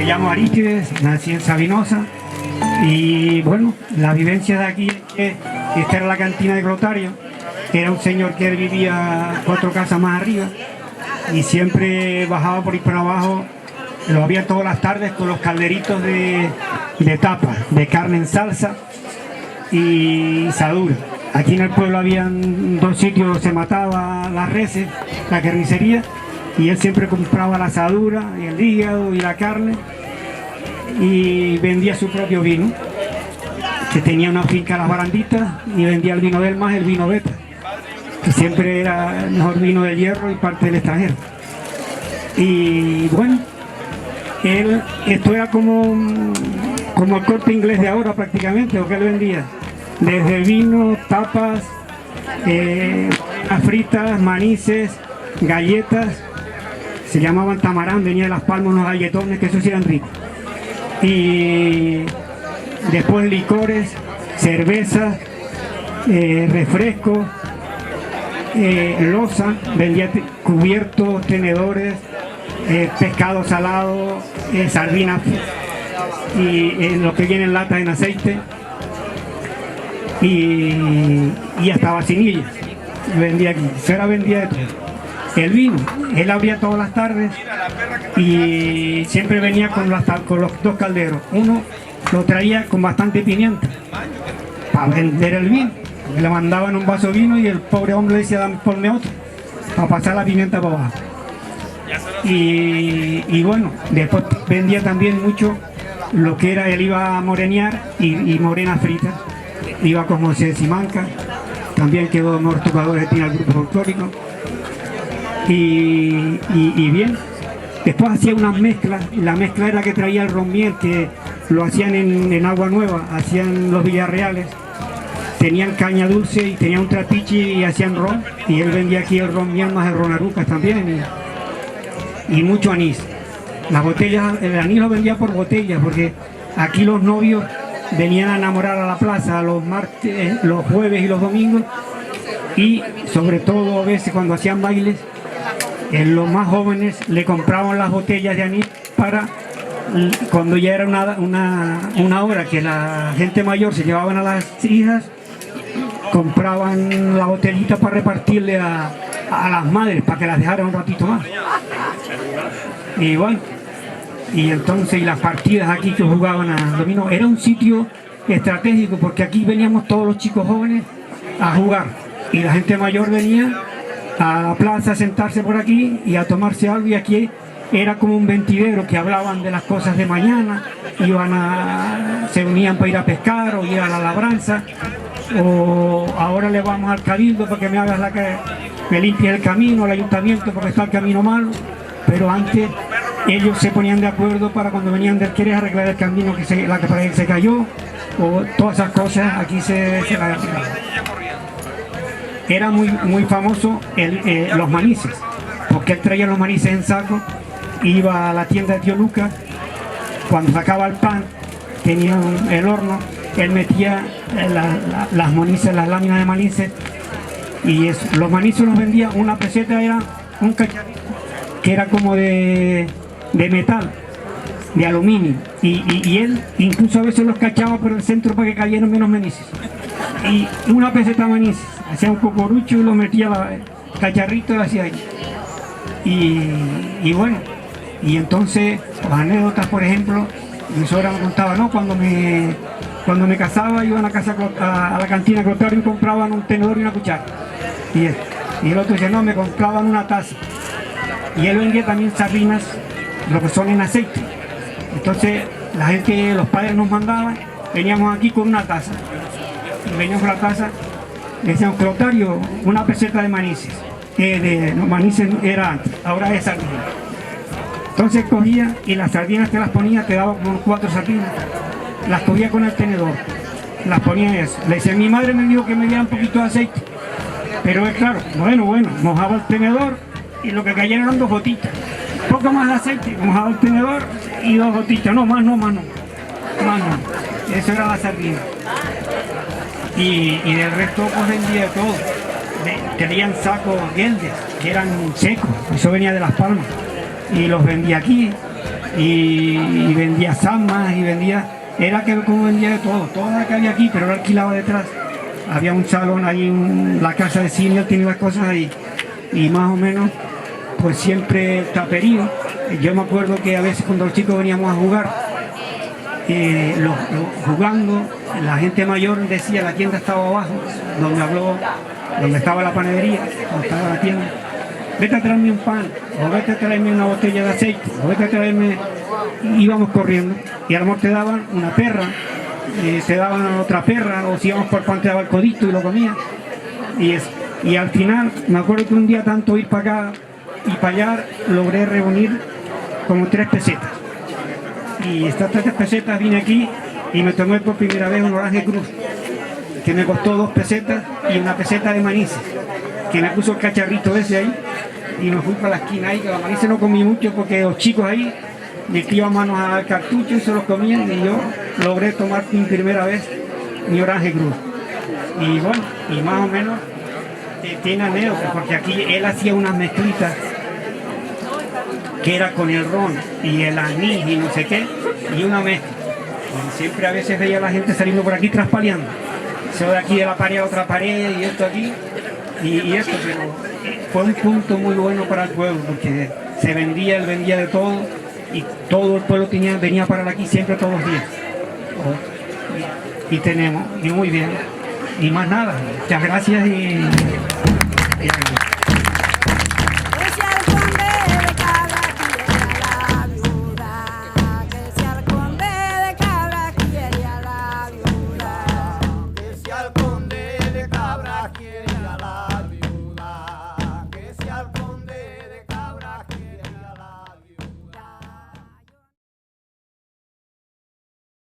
Me llamo Arístides, nací en Sabinosa y bueno, la vivencia de aquí es que esta era la cantina de Clotario, que era un señor que vivía 4 casas más arriba y siempre bajaba por ir para abajo, lo había todas las tardes con los calderitos de tapa, de carne en salsa y sadura. Aquí en el pueblo habían 2 sitios donde se mataba las reses, la carnicería, y él siempre compraba la asadura, el hígado y la carne y vendía su propio vino, que tenía una finca en las baranditas y vendía el vino de él más el vino beta, que siempre era el mejor vino de hierro y parte del extranjero. Y bueno, esto era como el Corte Inglés de ahora prácticamente, lo que él vendía, desde vino, tapas, fritas, manices, galletas, se llamaban tamarán, venía de Las Palmas unos galletones que esos sí eran ricos. Y después licores, cerveza, refrescos, loza, vendía cubiertos, tenedores, pescado salado, sardinas y lo que viene en latas en aceite y hasta vacinillas vendía aquí. Sera vendía de todo. El vino, él abría todas las tardes y siempre venía con los 2 calderos. Uno lo traía con bastante pimienta para vender el vino. Le mandaban un vaso de vino y el pobre hombre le decía, dame, ponme otro, para pasar la pimienta para abajo. Y bueno, después vendía también mucho lo que era, él iba a morenear y morenas fritas. Iba con José de Simanca, también quedó amortiguador que tiene el grupo folclórico. Y bien, después hacía unas mezclas, la mezcla era que traía el ron miel, que lo hacían en Agua Nueva, hacían los Villarreales, tenían caña dulce y tenían un trapiche y hacían ron, y él vendía aquí el ron miel más el ron arucas también, y mucho anís. Las botellas, el anís lo vendía por botellas, porque aquí los novios venían a enamorar a la plaza los martes, los jueves y los domingos, y sobre todo a veces cuando hacían bailes, los más jóvenes le compraban las botellas de anís para cuando ya era una hora que la gente mayor se llevaban a las hijas, compraban la botellita para repartirle a las madres para que las dejaran un ratito más. Y bueno, y entonces las partidas aquí que jugaban a dominó, era un sitio estratégico porque aquí veníamos todos los chicos jóvenes a jugar y la gente mayor venía a la plaza a sentarse por aquí y a tomarse algo, y aquí era como un ventidero que hablaban de las cosas de mañana, se unían para ir a pescar o ir a la labranza, o ahora le vamos al cabildo para que me hagas me limpies el camino, al ayuntamiento porque está el camino malo, pero antes ellos se ponían de acuerdo para cuando venían del querer arreglar el camino la que parece que se cayó, o todas esas cosas aquí se era muy famoso los manices, porque él traía los manices en saco, iba a la tienda de Tío Lucas, cuando sacaba el pan, tenía el horno, él metía las manices, las láminas de manices, y los manices los vendía, una peseta era un cacharrito, que era como de metal, de aluminio, y él incluso a veces los cachaba por el centro para que cayeran menos manices, y una peseta manices, hacía un cocorucho y lo metía cacharrito y lo hacía ahí. Y bueno, y entonces las anécdotas, por ejemplo, mi suegra me contaba, ¿no? Cuando me casaba iban a la cantina Clotario y compraban un tenedor y una cuchara, y el otro decía, no, me compraban una taza, y él vendía también sardinas, lo que son en aceite. Entonces la gente, los padres nos mandaban, veníamos aquí con una taza, y veníamos con la taza, le decíamos, Clotario, una peseta de manices, manices era antes, ahora es sardina. Entonces cogía y las sardinas te las ponía, te daba como 4 sardinas, las cogía con el tenedor, las ponía en eso. Le decía, mi madre me dijo que me diera un poquito de aceite, pero es claro, bueno, mojaba el tenedor y lo que caía eran 2 gotitas, poco más de aceite, mojaba el tenedor y 2 gotitas, más no, eso era la sardina. Y del resto pues vendía todo, tenían sacos grandes que eran secos, eso venía de Las Palmas, y los vendía aquí, y vendía zamas y vendía, era que como vendía de todo, todo lo que había aquí, pero lo alquilaba detrás. Había un salón ahí, la casa de cine, él tenía las cosas ahí y más o menos pues siempre taperío. Yo me acuerdo que a veces cuando los chicos veníamos a jugar, jugando, la gente mayor decía la tienda estaba abajo, donde estaba la panadería, donde estaba la tienda. Vete a traerme un pan, o vete a traerme una botella de aceite, o vete a traerme... Íbamos corriendo, y a lo mejor te daban una perra, te daban otra perra, o si íbamos por pan te daba el codito y lo comía. Y al final, me acuerdo que un día tanto ir para acá y para allá, logré reunir como 3 pesetas. Y estas 3 pesetas vine aquí y me tomé por primera vez un Orange Cruz, que me costó 2 pesetas y una peseta de manices, que me puso el cacharrito ese ahí, y me fui para la esquina ahí, que los manices no comí mucho porque los chicos ahí metían manos al cartucho y se los comían, y yo logré tomar mi primera vez mi Orange Cruz. Y bueno, y más o menos tiene anécdotas, porque aquí él hacía unas mezclitas que era con el ron y el anís y no sé qué, y una mezcla. Y siempre a veces veía a la gente saliendo por aquí traspaleando. Se va de aquí de la pared a otra pared y esto aquí, y esto, pero fue un punto muy bueno para el pueblo, porque él vendía de todo, y todo el pueblo venía para aquí siempre todos los días. Y tenemos, y muy bien. Y más nada, muchas gracias y